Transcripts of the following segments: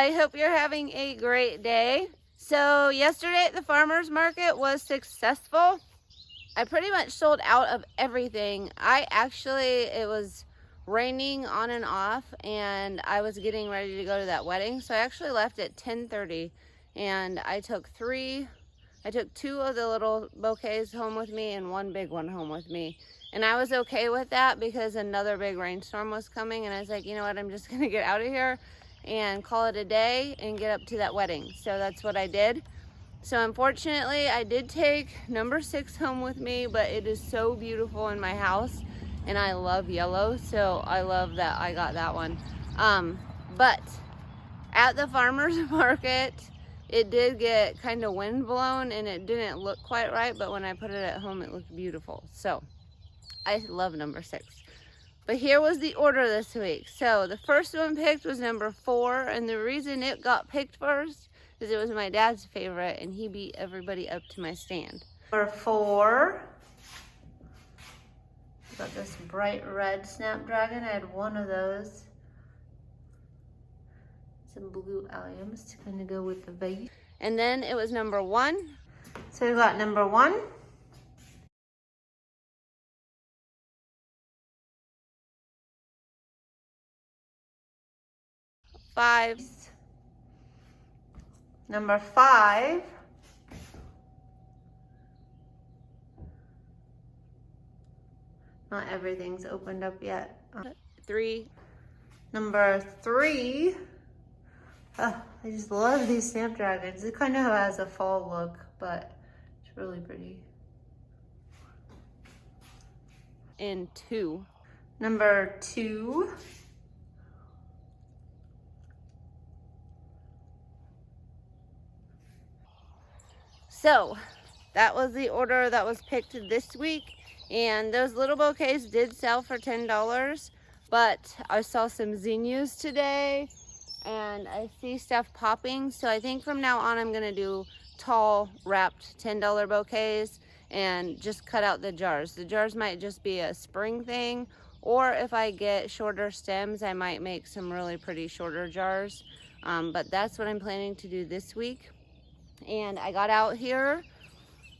I hope you're having a great day. So yesterday at the farmer's market was successful. I pretty much sold out of everything. It was raining on and off, and I was getting ready to go to that wedding. So I actually left at 10:30, and I took two of the little bouquets home with me and one big one home with me. And I was okay with that because another big rainstorm was coming, and I was like, you know what, I'm just gonna get out of here and call it a day and get up to that wedding. So that's what I did. So unfortunately, I did take number 6 home with me, but it is so beautiful in my house, and I love yellow, so I love that I got that one. But at the farmer's market, it did get kind of wind blown and it didn't look quite right, but when I put it at home, it looked beautiful. So I love number 6. But here was the order this week. So the first one picked was number 4, and the reason it got picked first is it was my dad's favorite, and he beat everybody up to my stand. Number 4. Got this bright red snapdragon. I had one of those. Some blue alliums to kind of go with the vase. And then it was number 1. So we got number 1. Five. Number 5. Not everything's opened up yet. 3. Number 3. Oh, I just love these snapdragons. It kind of has a fall look, but it's really pretty. And 2. Number 2. So that was the order that was picked this week, and those little bouquets did sell for $10, but I saw some zinnias today and I see stuff popping, so I think from now on I'm gonna do tall wrapped $10 bouquets and just cut out the jars. The jars might just be a spring thing, or if I get shorter stems, I might make some really pretty shorter jars, but that's what I'm planning to do this week. And I got out here.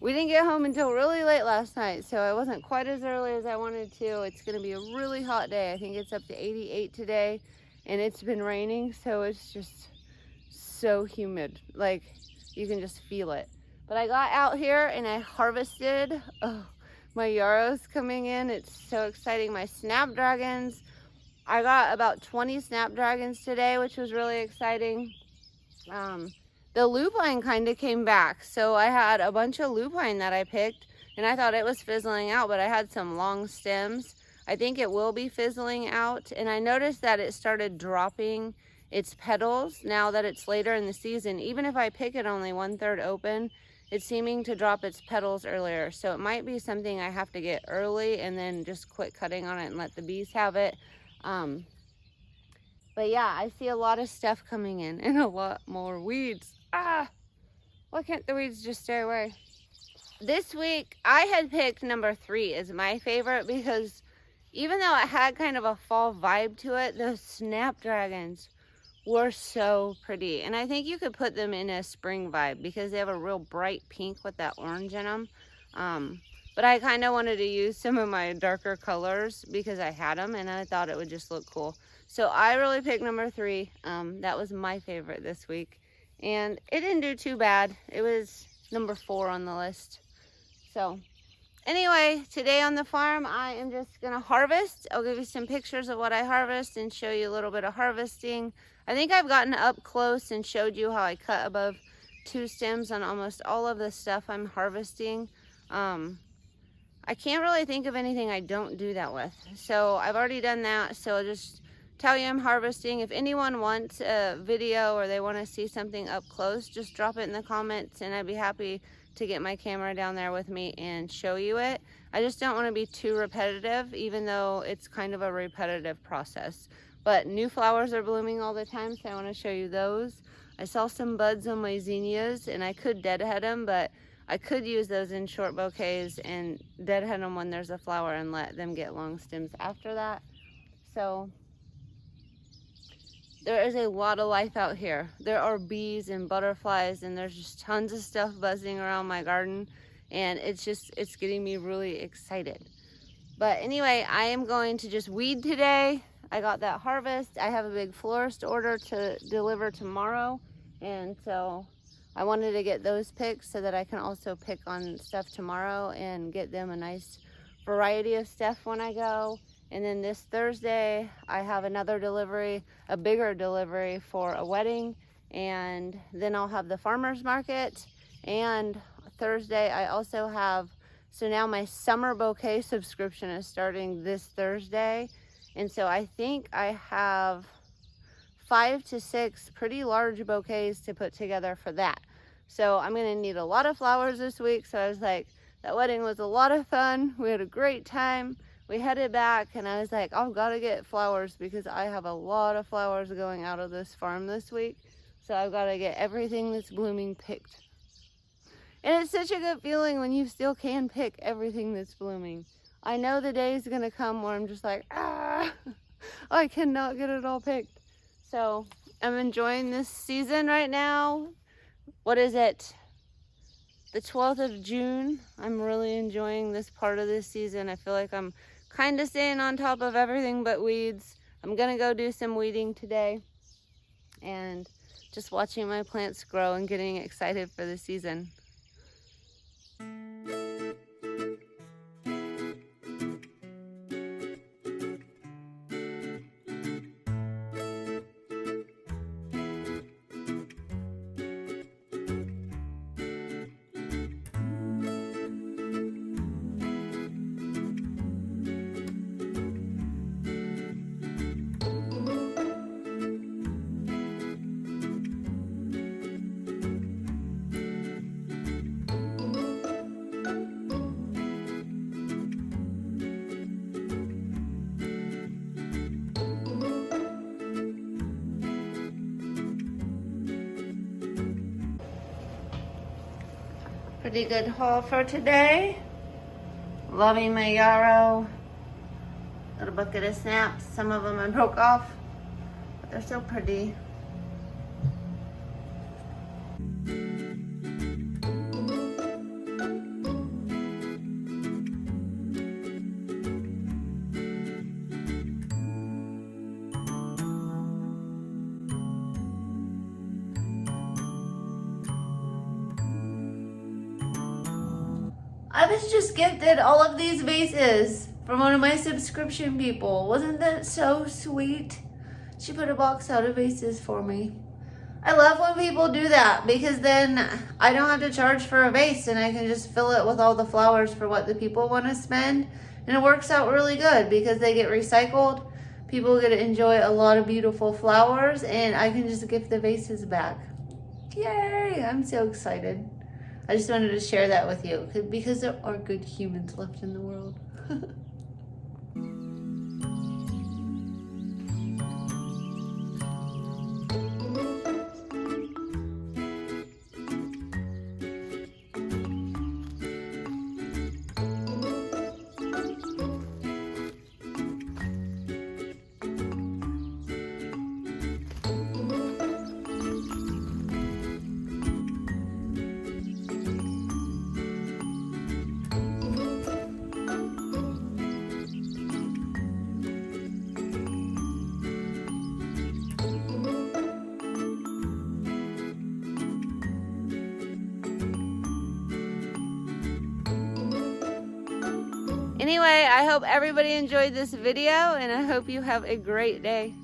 We didn't get home until really late last night, so I wasn't quite as early as I wanted to. It's gonna be a really hot day. I think it's up to 88 today, and it's been raining, so it's just so humid. Like, you can just feel it. But I got out here and I harvested. Oh, my yarrows coming in. It's so exciting. My snapdragons. I got about 20 snapdragons today, which was really exciting. The lupine kind of came back, so I had a bunch of lupine that I picked, and I thought it was fizzling out, but I had some long stems. I think it will be fizzling out, and I noticed that it started dropping its petals now that it's later in the season. Even if I pick it only 1/3 open, it's seeming to drop its petals earlier, so it might be something I have to get early and then just quit cutting on it and let the bees have it. But yeah, I see a lot of stuff coming in and a lot more weeds. Why can't the weeds just stay away? This week, I had picked number 3 as my favorite because even though it had kind of a fall vibe to it, those snapdragons were so pretty. And I think you could put them in a spring vibe because they have a real bright pink with that orange in them. But I kind of wanted to use some of my darker colors because I had them and I thought it would just look cool. So I really picked number 3. That was my favorite this week. And it didn't do too bad. It was number 4 on the list. So anyway, today on the farm, I am just gonna harvest. I'll give you some pictures of what I harvest and show you a little bit of harvesting. I think I've gotten up close and showed you how I cut above 2 stems on almost all of the stuff I'm harvesting. I can't really think of anything I don't do that with. So I've already done that, so I'll just tell you I'm harvesting. If anyone wants a video or they want to see something up close, just drop it in the comments and I'd be happy to get my camera down there with me and show you it. I just don't want to be too repetitive, even though it's kind of a repetitive process. But new flowers are blooming all the time, so I want to show you those. I saw some buds on my zinnias and I could deadhead them, but I could use those in short bouquets and deadhead them when there's a flower and let them get long stems after that. So there is a lot of life out here. There are bees and butterflies, and there's just tons of stuff buzzing around my garden, and it's getting me really excited. But anyway, I am going to just weed today. I got that harvest. I have a big florist order to deliver tomorrow, and so I wanted to get those picked so that I can also pick on stuff tomorrow and get them a nice variety of stuff when I go. And then this Thursday, I have another delivery, a bigger delivery for a wedding. And then I'll have the farmer's market. And Thursday, I also have, so now my summer bouquet subscription is starting this Thursday. And so I think I have 5 to 6 pretty large bouquets to put together for that. So I'm gonna need a lot of flowers this week. So I was like, that wedding was a lot of fun. We had a great time. We headed back and I was like, I've got to get flowers because I have a lot of flowers going out of this farm this week. So I've got to get everything that's blooming picked. And it's such a good feeling when you still can pick everything that's blooming. I know the day is going to come where I'm just like, I cannot get it all picked. So I'm enjoying this season right now. What is it? The 12th of June. I'm really enjoying this part of this season. I feel like I'm kind of staying on top of everything but weeds. I'm gonna go do some weeding today and just watching my plants grow and getting excited for the season. Pretty good haul for today. Loving my yarrow. Little bucket of snaps. Some of them I broke off, but they're still pretty. I was just gifted all of these vases from one of my subscription people. Wasn't that so sweet? She put a box out of vases for me. I love when people do that because then I don't have to charge for a vase and I can just fill it with all the flowers for what the people want to spend. And it works out really good because they get recycled. People get to enjoy a lot of beautiful flowers and I can just gift the vases back. Yay! I'm so excited. I just wanted to share that with you because there are good humans left in the world. Anyway, I hope everybody enjoyed this video and I hope you have a great day.